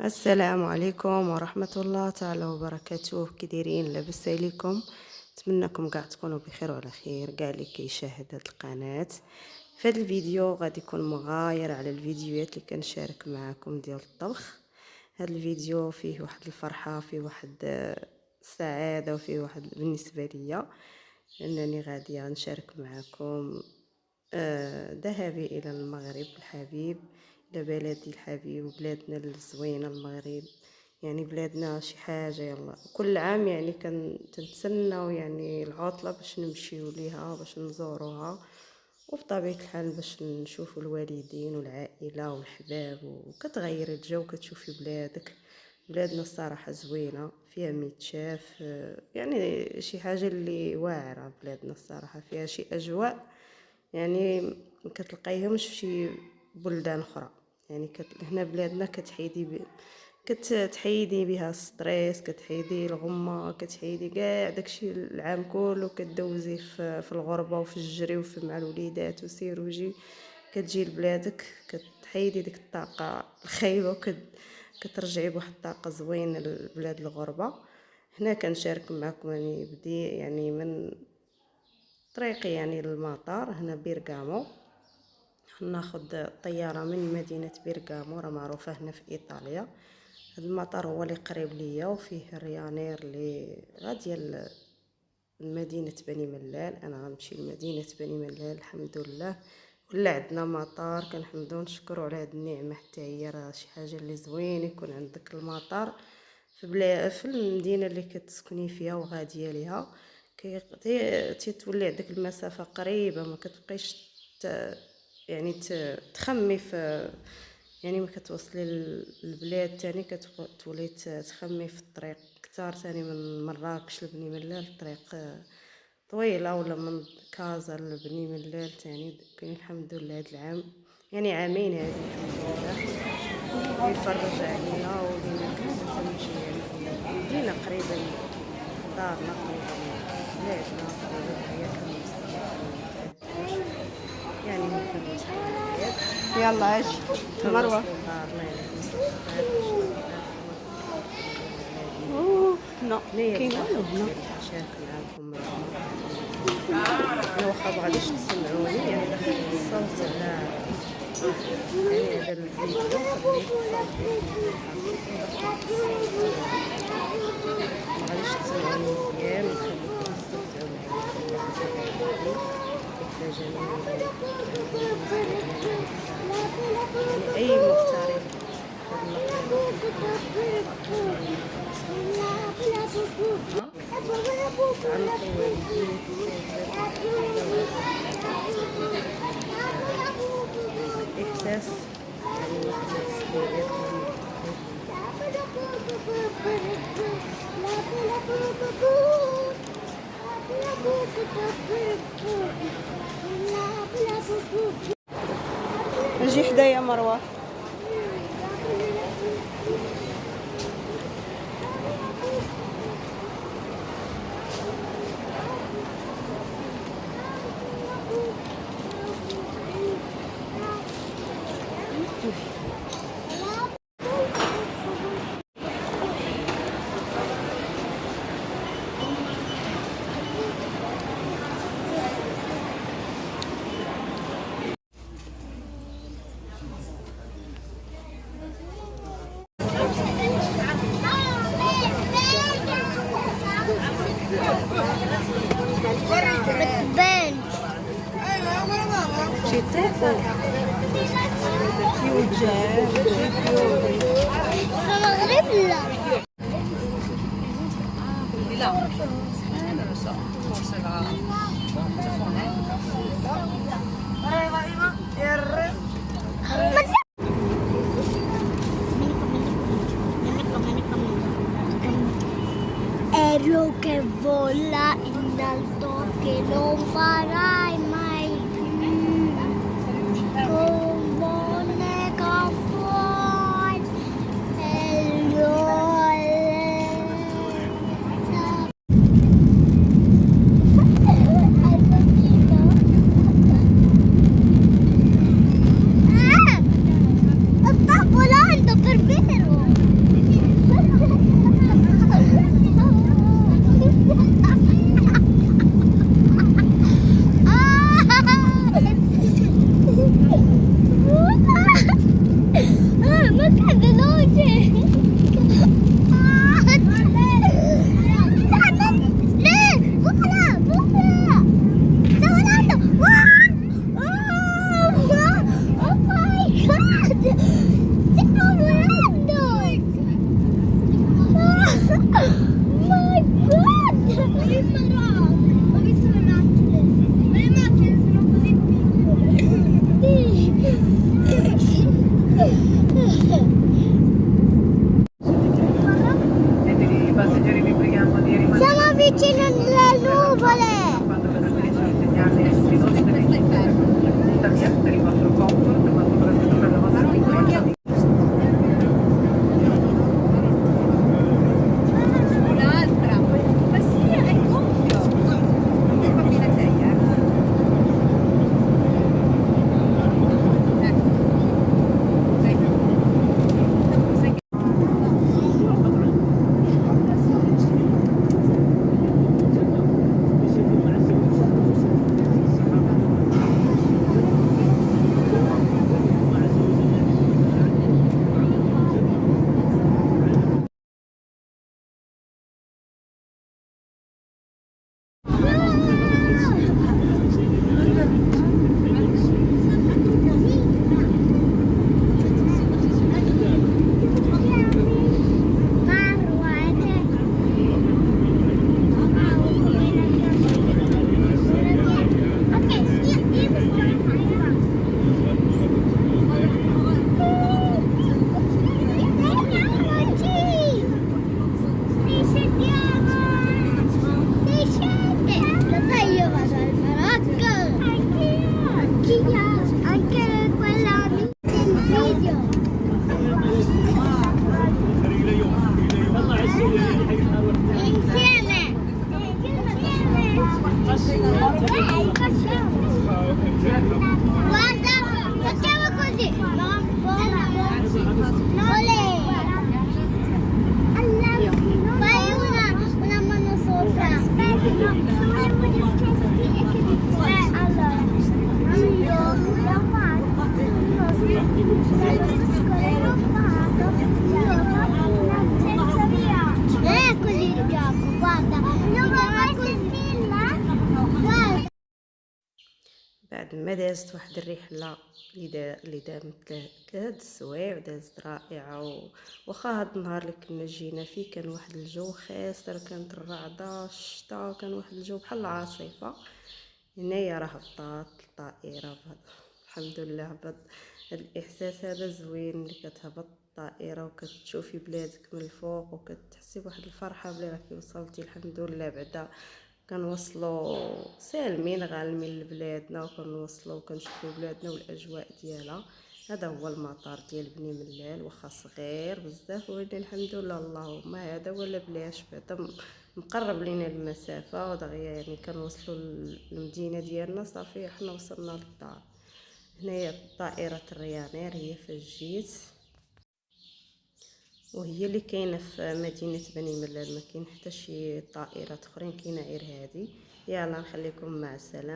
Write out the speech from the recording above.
السلام عليكم ورحمة الله تعالى وبركاته. كي دايرين؟ لاباس عليكم؟ نتمنىكم كاع تكونوا بخير وعلى خير. كاع اللي كيشاهد هذه القناه في هذا الفيديو غادي يكون مغاير على الفيديوهات اللي كنشارك معكم ديال الطبخ. هذا الفيديو فيه واحد الفرحه، فيه واحد السعاده، وفيه واحد بالنسبه ليا انني غاديه نشارك معكم ذهابي الى المغرب الحبيب، الى بلدي الحبيب وبلادنا الزوينه المغرب. يعني بلادنا شي حاجه، يلا كل عام يعني كنتسناو يعني العطله باش نمشيو ليها، باش نزوروها، وبطبيعه الحال باش نشوفوا الوالدين والعائله والحباب، وكتغير الجو، كتشوفي بلادك. بلادنا الصراحه زوينه، فيها ميتشاف، يعني شي حاجه اللي واعره. بلادنا الصراحه فيها شي اجواء يعني ما كتلقايهمش في شي بلدان اخرى. يعني هنا بلادنا كتحيدي بها ستريس، كتحيدي الغمه، كتحيدي كاع داكشي العام كله كدوزي في الغربه وفي الجري وفي مع الوليدات وسير وجي. كتجي لبلادك كتحيدي ديك الطاقه الخايبه كترجعي بواحد الطاقه زوينه لبلاد الغربه. هنا كنشارك معكم يعني بدي يعني من طريقي يعني للمطار هنا بيرغامو. ناخذ الطياره من مدينه بيرغامو، راه معروفه هنا في ايطاليا. هذا المطار هو اللي قريب ليا، وفيه ريانير اللي غاديه لمدينه بني ملال. انا غنمشي لمدينه بني ملال الحمد لله. ولا عندنا مطار كنحمدو ونشكروا على هذه النعمه، حتى هي راه شي حاجه اللي زوين يكون عندك المطار في المدينه اللي كتسكني فيها وغاديه ليها. تولي عندك المسافه قريبه، ما كتبقيش يعني تخمي في، يعني ما كتوصلي للبلاد تاني كتولي تخمي في الطريق كثار تاني. من مراكش لبني ملال الطريق طويله، ولا من كازا لبني ملال تاني. كاين الحمد لله هذا العام يعني عامين هذه الحمد لله يفرج علينا ولينا كنمشي يعني مدينه قريبه دارنا، قريبه بلادنا، قريبه حياتنا يعني ممكن نوصل. يلا اجي مروه. نو كاين والو هنا. انا واخا مغاديش تسمعوني يعني دخلت الصوت على يعني هذا الفيديو، خليت الصوت مغاديش تسمعوني مزيان، نخليكم تستمتعوا معايا في جميل. يعني اي مغترب احساس يعني اجي حدايا مروه. شي طيفو كيوجا في المغرب لا Aereo che vola in alto, che non farai mai più, come che fuori e sta volando per vero! Passeggeri vi preghiamo di rimanere Siamo vicino alle nuvole. quando vedrete i segnali luminosi tuttavia per il vostro comfort quando procedura la vostra sicurezza di Un'altra. Ma sì, è gonfio. Che bambina sei, anche quella del video. Insieme. Guarda, facciamo così. Olè. Fai una mano sopra. Aspetta, no. Allora, io l'ho fatto. Senza via. Eccoli il gioco, guarda. Non vai sentirla? Guarda. بعد ما دازت واحد الرحله اللي دامت 3 سوايع دازت رائعه واخا هاد النهار اللي كنا جينا فيه كان واحد الجو خاسر، كانت الرعده الشتا، كان واحد الجو بحال العاصفه. هنايا راه هبطات الطائره الحمد لله. هبط هاد الاحساس هذا زوين اللي كتهبط الطائره وكتشوفي بلادك من الفوق وكتحسي بواحد الفرحه بلي راكي وصلتي الحمد لله. بعدا كنوصلوا سالمين غالمين لبلادنا وكنوصلوا وكنشوفوا بلادنا والاجواء ديالها. هذا هو المطار ديال بني ملال، واخا صغير بزاف ولكن الحمد لله اللهم هذا ولا بلاش بعدا مقرب لينا المسافه ودغيا يعني كنوصلوا للمدينه ديالنا صافي حنا وصلنا للدار. هنايا طائره الريانير هي فاش جيت وهي اللي كاينه في مدينه بني ملال، ما كاين حتى شي طائرات اخرين، كاينه غير هذه. يلا نخليكم مع السلامه.